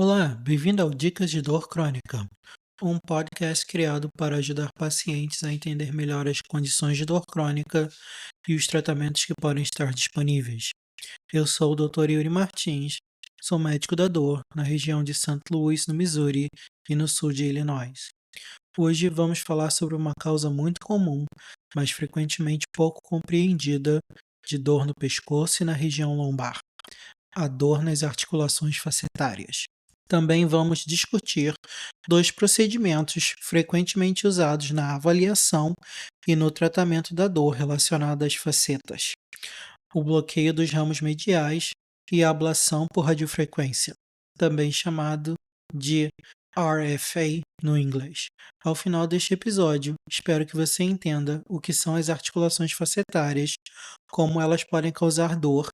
Olá, bem-vindo ao Dicas de Dor Crônica, um podcast criado para ajudar pacientes a entender melhor as condições de dor crônica e os tratamentos que podem estar disponíveis. Eu sou o Dr. Yuri Martins, sou médico da dor na região de St. Louis, no Missouri e no sul de Illinois. Hoje vamos falar sobre uma causa muito comum, mas frequentemente pouco compreendida, de dor no pescoço e na região lombar: a dor nas articulações facetárias. Também vamos discutir dois procedimentos frequentemente usados na avaliação e no tratamento da dor relacionada às facetas: o bloqueio dos ramos mediais e a ablação por radiofrequência, também chamado de RFA no inglês. Ao final deste episódio, espero que você entenda o que são as articulações facetárias, como elas podem causar dor,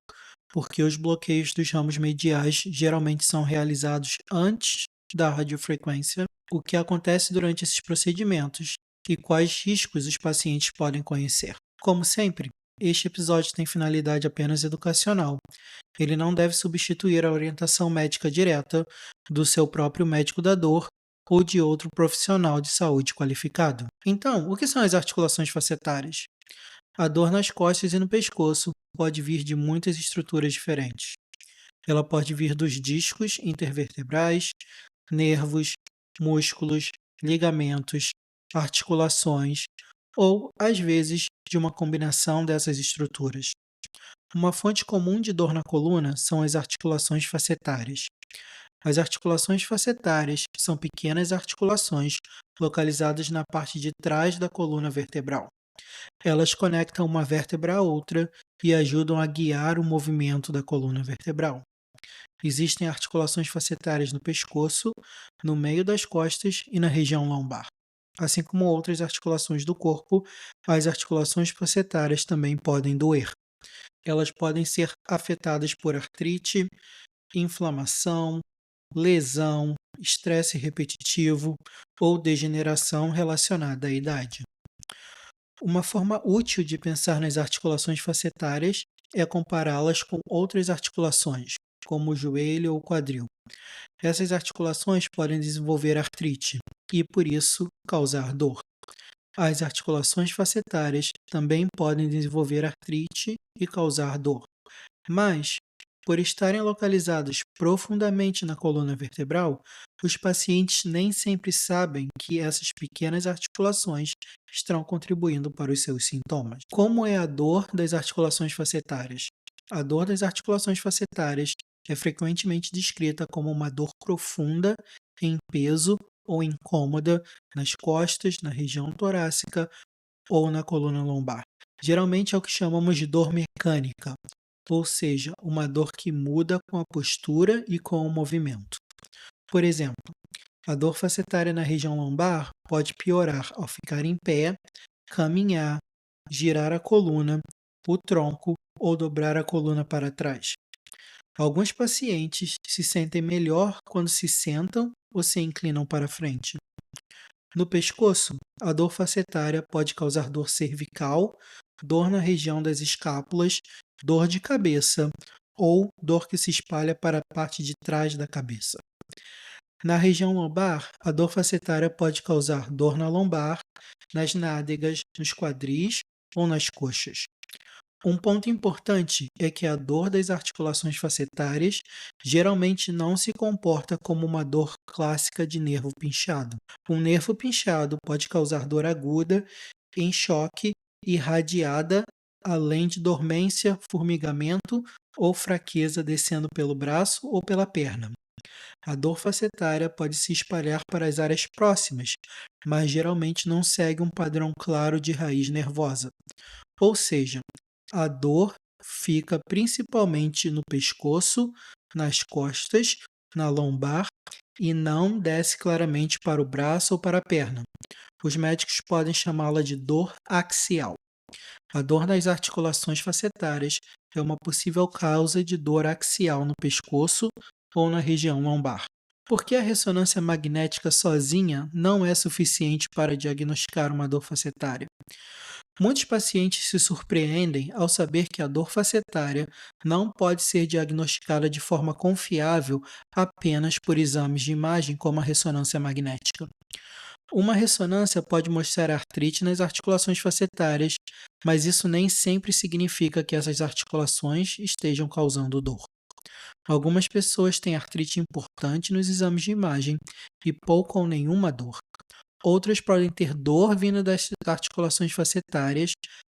porque os bloqueios dos ramos mediais geralmente são realizados antes da radiofrequência, o que acontece durante esses procedimentos e quais riscos os pacientes podem conhecer. Como sempre, este episódio tem finalidade apenas educacional. Ele não deve substituir a orientação médica direta do seu próprio médico da dor ou de outro profissional de saúde qualificado. Então, o que são as articulações facetárias? A dor nas costas e no pescoço pode vir de muitas estruturas diferentes. Ela pode vir dos discos intervertebrais, nervos, músculos, ligamentos, articulações ou, às vezes, de uma combinação dessas estruturas. Uma fonte comum de dor na coluna são as articulações facetárias. As articulações facetárias são pequenas articulações localizadas na parte de trás da coluna vertebral. Elas conectam uma vértebra a outra e ajudam a guiar o movimento da coluna vertebral. Existem articulações facetárias no pescoço, no meio das costas e na região lombar. Assim como outras articulações do corpo, as articulações facetárias também podem doer. Elas podem ser afetadas por artrite, inflamação, lesão, estresse repetitivo ou degeneração relacionada à idade. Uma forma útil de pensar nas articulações facetárias é compará-las com outras articulações, como o joelho ou o quadril. Essas articulações podem desenvolver artrite e, por isso, causar dor. As articulações facetárias também podem desenvolver artrite e causar dor, mas, por estarem localizadas profundamente na coluna vertebral, os pacientes nem sempre sabem que essas pequenas articulações estão contribuindo para os seus sintomas. Como é a dor das articulações facetárias? A dor das articulações facetárias é frequentemente descrita como uma dor profunda, em peso ou incômoda nas costas, na região torácica ou na coluna lombar. Geralmente é o que chamamos de dor mecânica, ou seja, uma dor que muda com a postura e com o movimento. Por exemplo, a dor facetária na região lombar pode piorar ao ficar em pé, caminhar, girar a coluna, o tronco ou dobrar a coluna para trás. Alguns pacientes se sentem melhor quando se sentam ou se inclinam para frente. No pescoço, a dor facetária pode causar dor cervical, dor na região das escápulas, dor de cabeça ou dor que se espalha para a parte de trás da cabeça. Na região lombar, a dor facetária pode causar dor na lombar, nas nádegas, nos quadris ou nas coxas. Um ponto importante é que a dor das articulações facetárias geralmente não se comporta como uma dor clássica de nervo pinchado. Um nervo pinchado pode causar dor aguda, em choque, irradiada, além de dormência, formigamento ou fraqueza descendo pelo braço ou pela perna. A dor facetária pode se espalhar para as áreas próximas, mas geralmente não segue um padrão claro de raiz nervosa. Ou seja, a dor fica principalmente no pescoço, nas costas, na lombar e não desce claramente para o braço ou para a perna. Os médicos podem chamá-la de dor axial. A dor nas articulações facetárias é uma possível causa de dor axial no pescoço ou na região lombar. Por que a ressonância magnética sozinha não é suficiente para diagnosticar uma dor facetária? Muitos pacientes se surpreendem ao saber que a dor facetária não pode ser diagnosticada de forma confiável apenas por exames de imagem como a ressonância magnética. Uma ressonância pode mostrar artrite nas articulações facetárias, mas isso nem sempre significa que essas articulações estejam causando dor. Algumas pessoas têm artrite importante nos exames de imagem e pouca ou nenhuma dor. Outras podem ter dor vinda das articulações facetárias,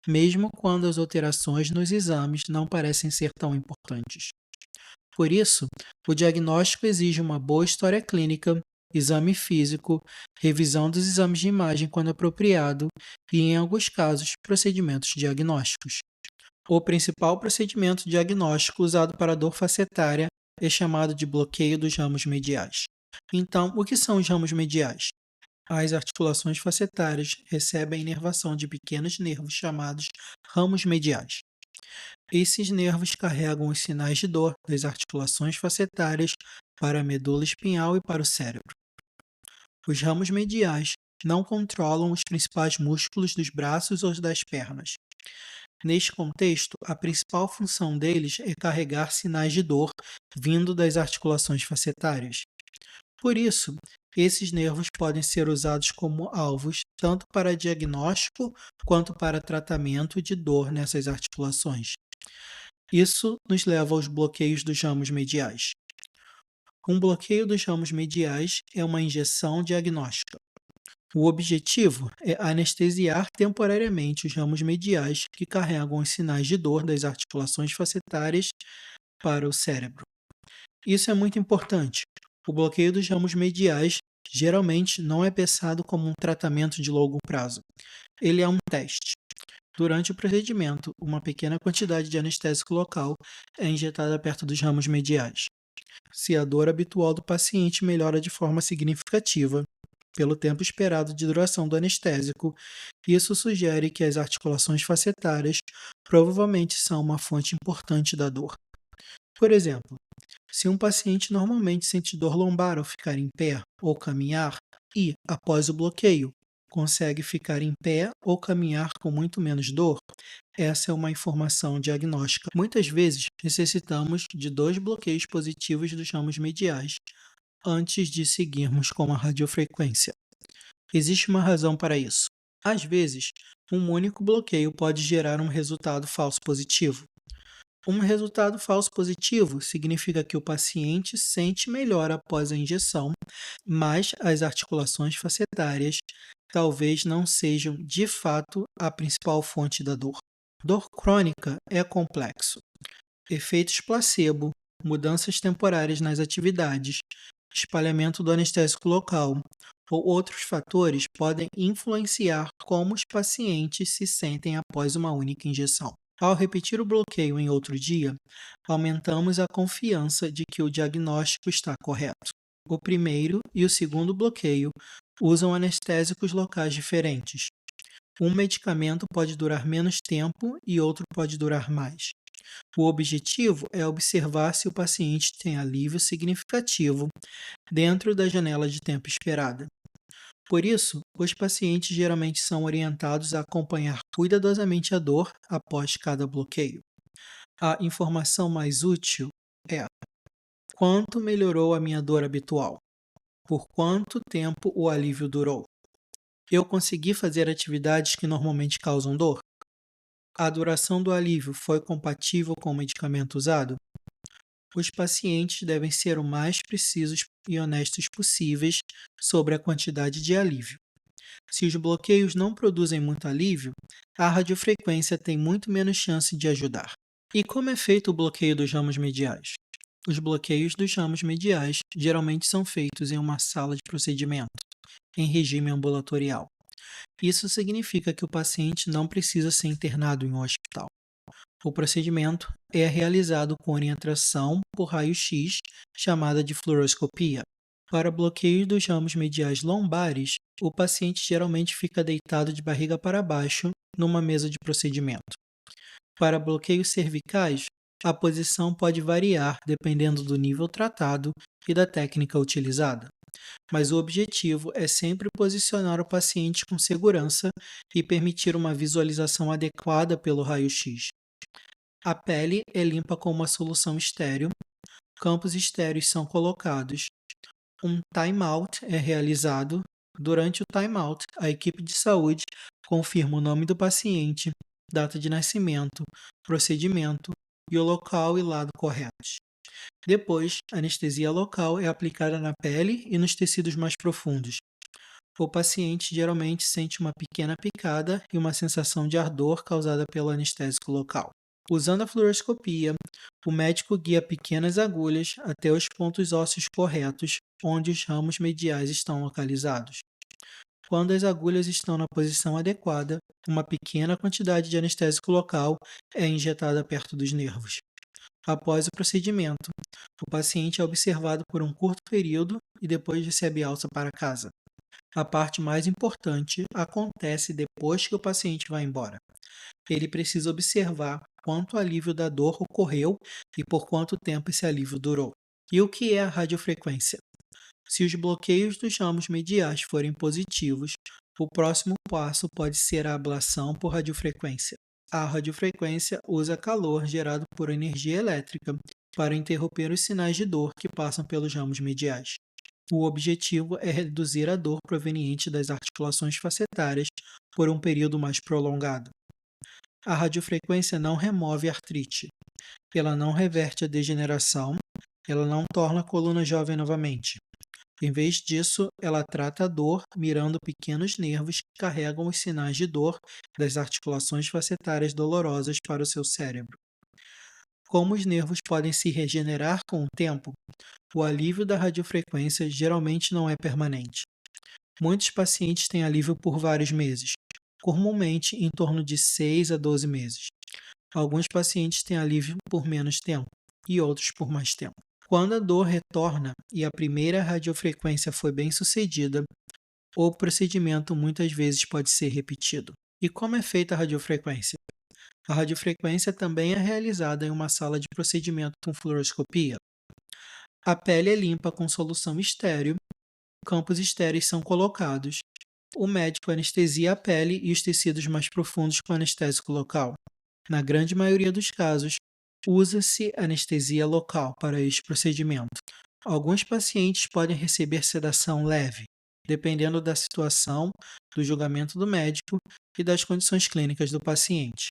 mesmo quando as alterações nos exames não parecem ser tão importantes. Por isso, o diagnóstico exige uma boa história clínica, exame físico, revisão dos exames de imagem quando apropriado e, em alguns casos, procedimentos diagnósticos. O principal procedimento diagnóstico usado para a dor facetária é chamado de bloqueio dos ramos mediais. Então, o que são os ramos mediais? As articulações facetárias recebem inervação de pequenos nervos chamados ramos mediais. Esses nervos carregam os sinais de dor das articulações facetárias para a medula espinhal e para o cérebro. Os ramos mediais não controlam os principais músculos dos braços ou das pernas. Neste contexto, a principal função deles é carregar sinais de dor vindo das articulações facetárias. Por isso, esses nervos podem ser usados como alvos tanto para diagnóstico quanto para tratamento de dor nessas articulações. Isso nos leva aos bloqueios dos ramos mediais. Um bloqueio dos ramos mediais é uma injeção diagnóstica. O objetivo é anestesiar temporariamente os ramos mediais que carregam os sinais de dor das articulações facetárias para o cérebro. Isso é muito importante. O bloqueio dos ramos mediais geralmente não é pensado como um tratamento de longo prazo. Ele é um teste. Durante o procedimento, uma pequena quantidade de anestésico local é injetada perto dos ramos mediais. Se a dor habitual do paciente melhora de forma significativa, pelo tempo esperado de duração do anestésico, isso sugere que as articulações facetárias provavelmente são uma fonte importante da dor. Por exemplo, se um paciente normalmente sente dor lombar ao ficar em pé ou caminhar e, após o bloqueio, consegue ficar em pé ou caminhar com muito menos dor, essa é uma informação diagnóstica. Muitas vezes necessitamos de 2 bloqueios positivos dos ramos mediais antes de seguirmos com a radiofrequência. Existe uma razão para isso. Às vezes, um único bloqueio pode gerar um resultado falso positivo. Um resultado falso positivo significa que o paciente sente melhor após a injeção, mas as articulações facetárias talvez não sejam de fato a principal fonte da dor. Dor crônica é complexo. Efeitos placebo, mudanças temporárias nas atividades, espalhamento do anestésico local ou outros fatores podem influenciar como os pacientes se sentem após uma única injeção. Ao repetir o bloqueio em outro dia, aumentamos a confiança de que o diagnóstico está correto. O primeiro e o segundo bloqueio usam anestésicos locais diferentes. Um medicamento pode durar menos tempo e outro pode durar mais. O objetivo é observar se o paciente tem alívio significativo dentro da janela de tempo esperada. Por isso, os pacientes geralmente são orientados a acompanhar cuidadosamente a dor após cada bloqueio. A informação mais útil é: quanto melhorou a minha dor habitual? Por quanto tempo o alívio durou? Eu consegui fazer atividades que normalmente causam dor? A duração do alívio foi compatível com o medicamento usado? Os pacientes devem ser o mais precisos e honestos possíveis sobre a quantidade de alívio. Se os bloqueios não produzem muito alívio, a radiofrequência tem muito menos chance de ajudar. E como é feito o bloqueio dos ramos mediais? Os bloqueios dos ramos mediais geralmente são feitos em uma sala de procedimento, em regime ambulatorial. Isso significa que o paciente não precisa ser internado em um hospital. O procedimento é realizado com orientação por raio-x, chamada de fluoroscopia. Para bloqueio dos ramos mediais lombares, o paciente geralmente fica deitado de barriga para baixo numa mesa de procedimento. Para bloqueios cervicais, a posição pode variar dependendo do nível tratado e da técnica utilizada. mas o objetivo é sempre posicionar o paciente com segurança e permitir uma visualização adequada pelo raio-x. A pele é limpa com uma solução estéril, campos estéreis são colocados, um time-out é realizado. Durante o time-out, a equipe de saúde confirma o nome do paciente, data de nascimento, procedimento e o local e lado corretos. Depois, a anestesia local é aplicada na pele e nos tecidos mais profundos. O paciente geralmente sente uma pequena picada e uma sensação de ardor causada pelo anestésico local. Usando a fluoroscopia, o médico guia pequenas agulhas até os pontos ósseos corretos, onde os ramos mediais estão localizados. Quando as agulhas estão na posição adequada, uma pequena quantidade de anestésico local é injetada perto dos nervos. Após o procedimento, o paciente é observado por um curto período e depois recebe alta para casa. A parte mais importante acontece depois que o paciente vai embora. Ele precisa observar quanto alívio da dor ocorreu e por quanto tempo esse alívio durou. E o que é a radiofrequência? Se os bloqueios dos ramos mediais forem positivos, o próximo passo pode ser a ablação por radiofrequência. A radiofrequência usa calor gerado por energia elétrica para interromper os sinais de dor que passam pelos ramos mediais. O objetivo é reduzir a dor proveniente das articulações facetárias por um período mais prolongado. A radiofrequência não remove a artrite. Ela não reverte a degeneração. Ela não torna a coluna jovem novamente. Em vez disso, ela trata a dor mirando pequenos nervos que carregam os sinais de dor das articulações facetárias dolorosas para o seu cérebro. Como os nervos podem se regenerar com o tempo, o alívio da radiofrequência geralmente não é permanente. Muitos pacientes têm alívio por vários meses, comumente em torno de 6 a 12 meses. Alguns pacientes têm alívio por menos tempo e outros por mais tempo. Quando a dor retorna e a primeira radiofrequência foi bem sucedida, o procedimento muitas vezes pode ser repetido. E como é feita a radiofrequência? A radiofrequência também é realizada em uma sala de procedimento com fluoroscopia. A pele é limpa com solução estéril, campos estéreis são colocados. O médico anestesia a pele e os tecidos mais profundos com anestésico local. Na grande maioria dos casos, usa-se anestesia local para este procedimento. Alguns pacientes podem receber sedação leve, dependendo da situação, do julgamento do médico e das condições clínicas do paciente.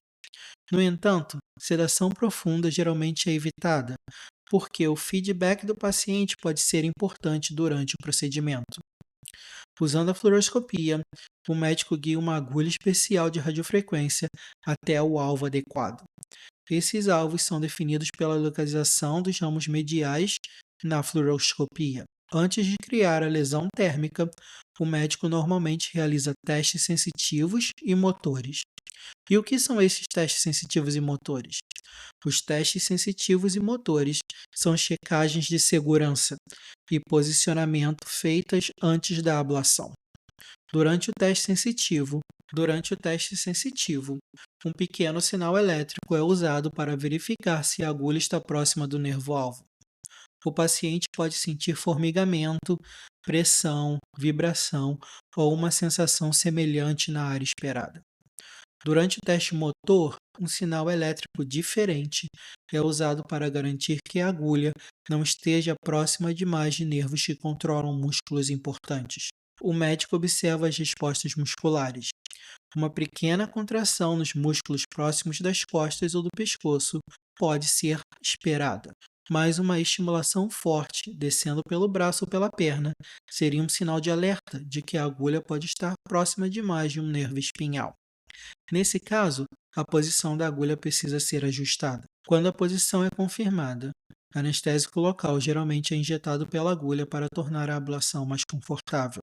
No entanto, sedação profunda geralmente é evitada, porque o feedback do paciente pode ser importante durante o procedimento. Usando a fluoroscopia, o médico guia uma agulha especial de radiofrequência até o alvo adequado. Esses alvos são definidos pela localização dos ramos mediais na fluoroscopia. Antes de criar a lesão térmica, o médico normalmente realiza testes sensitivos e motores. E o que são esses testes sensitivos e motores? Os testes sensitivos e motores são checagens de segurança e posicionamento feitas antes da ablação. Durante o teste sensitivo, um pequeno sinal elétrico é usado para verificar se a agulha está próxima do nervo-alvo. O paciente pode sentir formigamento, pressão, vibração ou uma sensação semelhante na área esperada. Durante o teste motor, um sinal elétrico diferente é usado para garantir que a agulha não esteja próxima demais de nervos que controlam músculos importantes. O médico observa as respostas musculares. Uma pequena contração nos músculos próximos das costas ou do pescoço pode ser esperada, mas uma estimulação forte, descendo pelo braço ou pela perna, seria um sinal de alerta de que a agulha pode estar próxima demais de um nervo espinhal. Nesse caso, a posição da agulha precisa ser ajustada. Quando a posição é confirmada, anestésico local geralmente é injetado pela agulha para tornar a ablação mais confortável.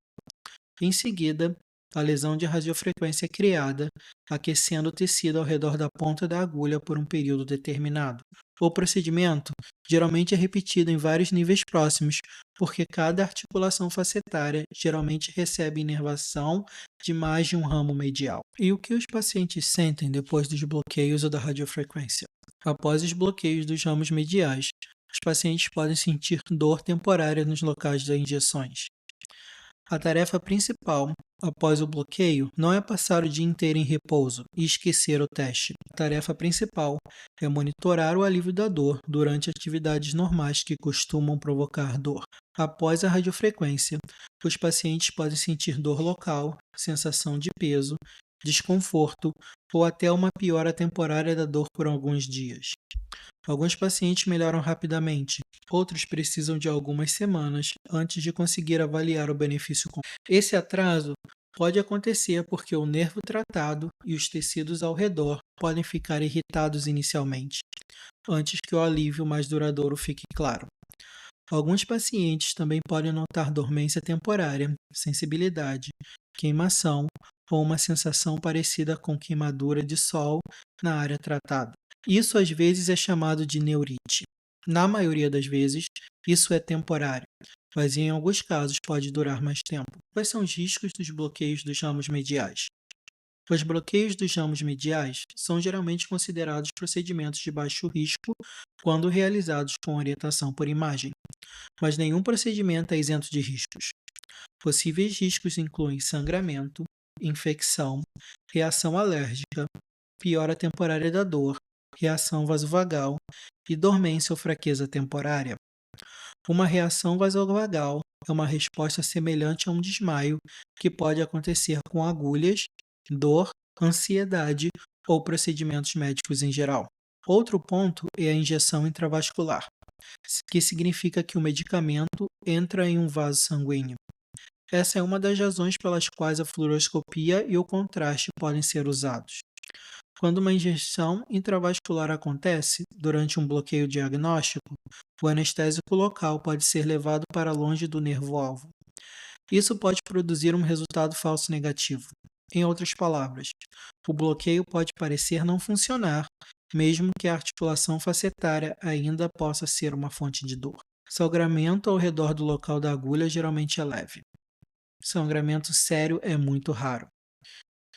Em seguida, a lesão de radiofrequência é criada, aquecendo o tecido ao redor da ponta da agulha por um período determinado. O procedimento geralmente é repetido em vários níveis próximos, porque cada articulação facetária geralmente recebe inervação de mais de um ramo medial. E o que os pacientes sentem depois dos bloqueios ou da radiofrequência? Após os bloqueios dos ramos mediais, os pacientes podem sentir dor temporária nos locais das injeções. A tarefa principal, após o bloqueio, não é passar o dia inteiro em repouso e esquecer o teste. A tarefa principal é monitorar o alívio da dor durante atividades normais que costumam provocar dor. Após a radiofrequência, os pacientes podem sentir dor local, sensação de peso, desconforto ou até uma piora temporária da dor por alguns dias. Alguns pacientes melhoram rapidamente, outros precisam de algumas semanas antes de conseguir avaliar o benefício. Esse atraso pode acontecer porque o nervo tratado e os tecidos ao redor podem ficar irritados inicialmente, antes que o alívio mais duradouro fique claro. Alguns pacientes também podem notar dormência temporária, sensibilidade, queimação ou uma sensação parecida com queimadura de sol na área tratada. Isso às vezes é chamado de neurite. Na maioria das vezes, isso é temporário, mas em alguns casos pode durar mais tempo. Quais são os riscos dos bloqueios dos ramos mediais? Os bloqueios dos ramos mediais são geralmente considerados procedimentos de baixo risco quando realizados com orientação por imagem, mas nenhum procedimento é isento de riscos. Possíveis riscos incluem sangramento, infecção, reação alérgica, piora temporária da dor, reação vasovagal e dormência ou fraqueza temporária. Uma reação vasovagal é uma resposta semelhante a um desmaio que pode acontecer com agulhas, dor, ansiedade ou procedimentos médicos em geral. Outro ponto é a injeção intravascular, que significa que o medicamento entra em um vaso sanguíneo. Essa é uma das razões pelas quais a fluoroscopia e o contraste podem ser usados. Quando uma injeção intravascular acontece durante um bloqueio diagnóstico, o anestésico local pode ser levado para longe do nervo-alvo. Isso pode produzir um resultado falso negativo. Em outras palavras, o bloqueio pode parecer não funcionar, mesmo que a articulação facetária ainda possa ser uma fonte de dor. Sangramento ao redor do local da agulha geralmente é leve. Sangramento sério é muito raro.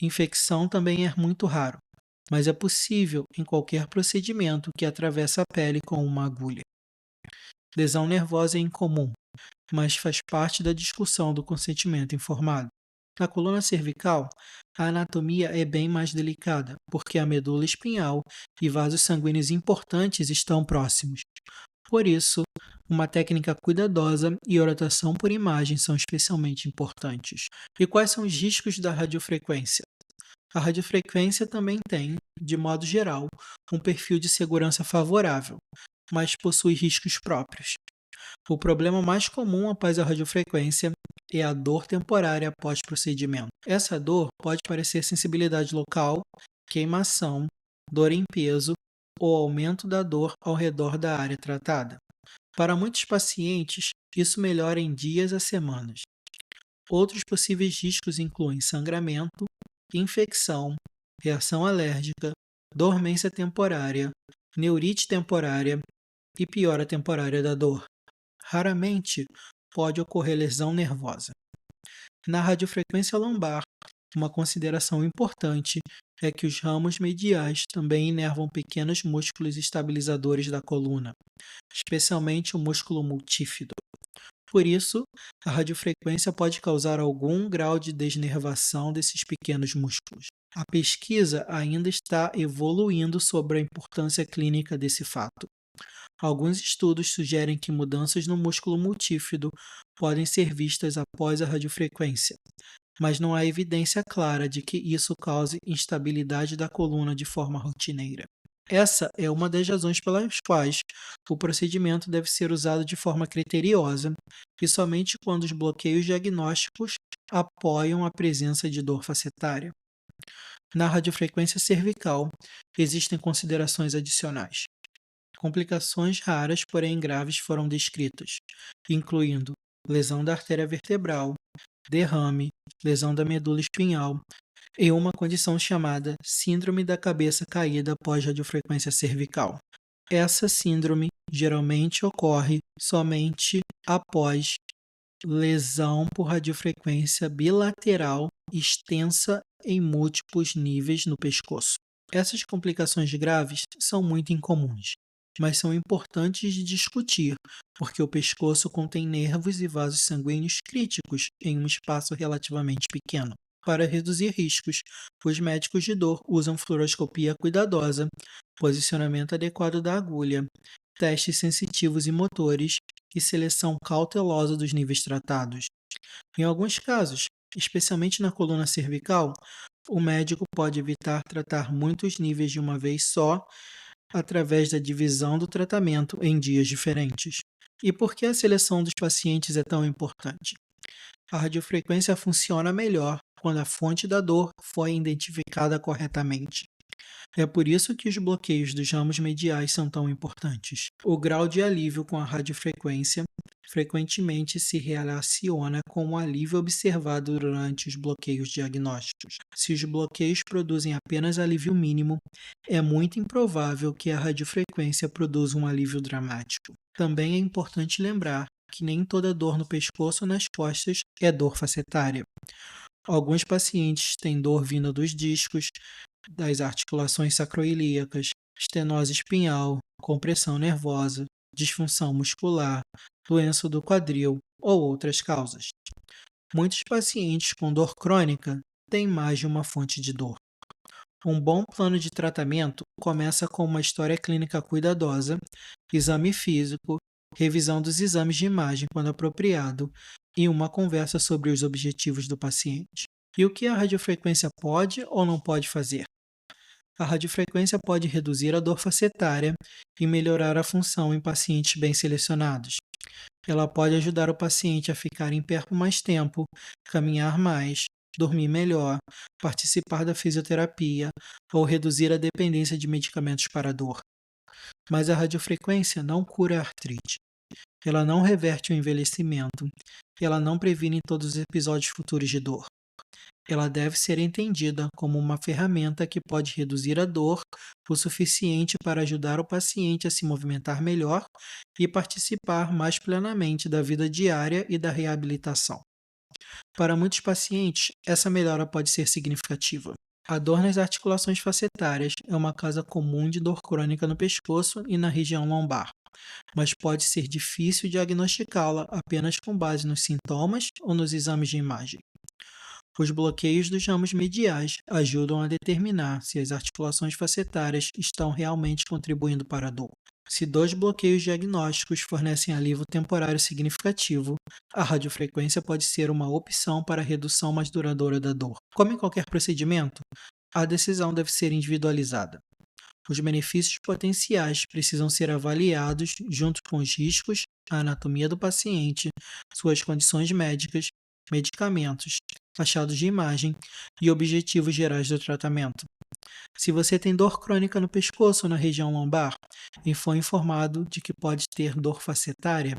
Infecção também é muito raro, mas é possível em qualquer procedimento que atravessa a pele com uma agulha. Lesão nervosa é incomum, mas faz parte da discussão do consentimento informado. Na coluna cervical, a anatomia é bem mais delicada, porque a medula espinhal e vasos sanguíneos importantes estão próximos. Por isso, uma técnica cuidadosa e orientação por imagem são especialmente importantes. E quais são os riscos da radiofrequência? A radiofrequência também tem, de modo geral, um perfil de segurança favorável, mas possui riscos próprios. O problema mais comum após a radiofrequência é a dor temporária após procedimento. Essa dor pode parecer sensibilidade local, queimação, dor em peso ou aumento da dor ao redor da área tratada. Para muitos pacientes, isso melhora em dias a semanas. Outros possíveis riscos incluem sangramento, infecção, reação alérgica, dormência temporária, neurite temporária e piora temporária da dor. Raramente pode ocorrer lesão nervosa. Na radiofrequência lombar, uma consideração importante é que os ramos mediais também inervam pequenos músculos estabilizadores da coluna, especialmente o músculo multífido. Por isso, a radiofrequência pode causar algum grau de desnervação desses pequenos músculos. A pesquisa ainda está evoluindo sobre a importância clínica desse fato. Alguns estudos sugerem que mudanças no músculo multífido podem ser vistas após a radiofrequência, mas não há evidência clara de que isso cause instabilidade da coluna de forma rotineira. Essa é uma das razões pelas quais o procedimento deve ser usado de forma criteriosa e somente quando os bloqueios diagnósticos apoiam a presença de dor facetária. Na radiofrequência cervical, existem considerações adicionais. Complicações raras, porém graves, foram descritas, incluindo lesão da artéria vertebral, derrame, lesão da medula espinhal e uma condição chamada síndrome da cabeça caída após radiofrequência cervical. Essa síndrome geralmente ocorre somente após lesão por radiofrequência bilateral extensa em múltiplos níveis no pescoço. Essas complicações graves são muito incomuns. mas são importantes de discutir, porque o pescoço contém nervos e vasos sanguíneos críticos em um espaço relativamente pequeno. Para reduzir riscos, os médicos de dor usam fluoroscopia cuidadosa, posicionamento adequado da agulha, testes sensitivos e motores e seleção cautelosa dos níveis tratados. Em alguns casos, especialmente na coluna cervical, o médico pode evitar tratar muitos níveis de uma vez só através da divisão do tratamento em dias diferentes. E por que a seleção dos pacientes é tão importante? A radiofrequência funciona melhor quando a fonte da dor foi identificada corretamente. É por isso que os bloqueios dos ramos mediais são tão importantes. O grau de alívio com a radiofrequência frequentemente se relaciona com o alívio observado durante os bloqueios diagnósticos. Se os bloqueios produzem apenas alívio mínimo, é muito improvável que a radiofrequência produza um alívio dramático. Também é importante lembrar que nem toda dor no pescoço ou nas costas é dor facetária. Alguns pacientes têm dor vinda dos discos, das articulações sacroiliacas, estenose espinhal, compressão nervosa, disfunção muscular, doença do quadril ou outras causas. Muitos pacientes com dor crônica têm mais de uma fonte de dor. Um bom plano de tratamento começa com uma história clínica cuidadosa, exame físico, revisão dos exames de imagem quando apropriado e uma conversa sobre os objetivos do paciente. E o que a radiofrequência pode ou não pode fazer? A radiofrequência pode reduzir a dor facetária e melhorar a função em pacientes bem selecionados. Ela pode ajudar o paciente a ficar em pé por mais tempo, caminhar mais, dormir melhor, participar da fisioterapia ou reduzir a dependência de medicamentos para a dor. Mas a radiofrequência não cura a artrite. Ela não reverte o envelhecimento. Ela não previne todos os episódios futuros de dor. Ela deve ser entendida como uma ferramenta que pode reduzir a dor o suficiente para ajudar o paciente a se movimentar melhor e participar mais plenamente da vida diária e da reabilitação. Para muitos pacientes, essa melhora pode ser significativa. A dor nas articulações facetárias é uma causa comum de dor crônica no pescoço e na região lombar, mas pode ser difícil diagnosticá-la apenas com base nos sintomas ou nos exames de imagem. Os bloqueios dos ramos mediais ajudam a determinar se as articulações facetárias estão realmente contribuindo para a dor. Se dois bloqueios diagnósticos fornecem alívio temporário significativo, a radiofrequência pode ser uma opção para a redução mais duradoura da dor. Como em qualquer procedimento, a decisão deve ser individualizada. Os benefícios potenciais precisam ser avaliados junto com os riscos, a anatomia do paciente, suas condições médicas, medicamentos, achados de imagem e objetivos gerais do tratamento. Se você tem dor crônica no pescoço ou na região lombar e foi informado de que pode ter dor facetária,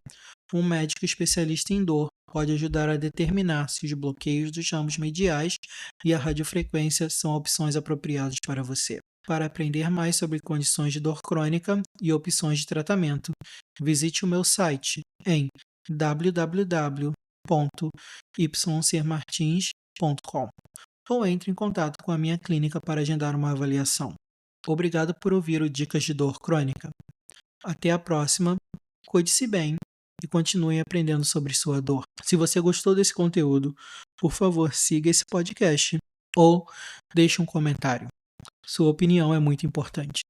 um médico especialista em dor pode ajudar a determinar se os bloqueios dos ramos mediais e a radiofrequência são opções apropriadas para você. Para aprender mais sobre condições de dor crônica e opções de tratamento, visite o meu site em www.ycmartins.com ou entre em contato com a minha clínica para agendar uma avaliação. Obrigado por ouvir o Dicas de Dor Crônica. Até a próxima, cuide-se bem e continue aprendendo sobre sua dor. Se você gostou desse conteúdo, por favor, siga esse podcast ou deixe um comentário. Sua opinião é muito importante.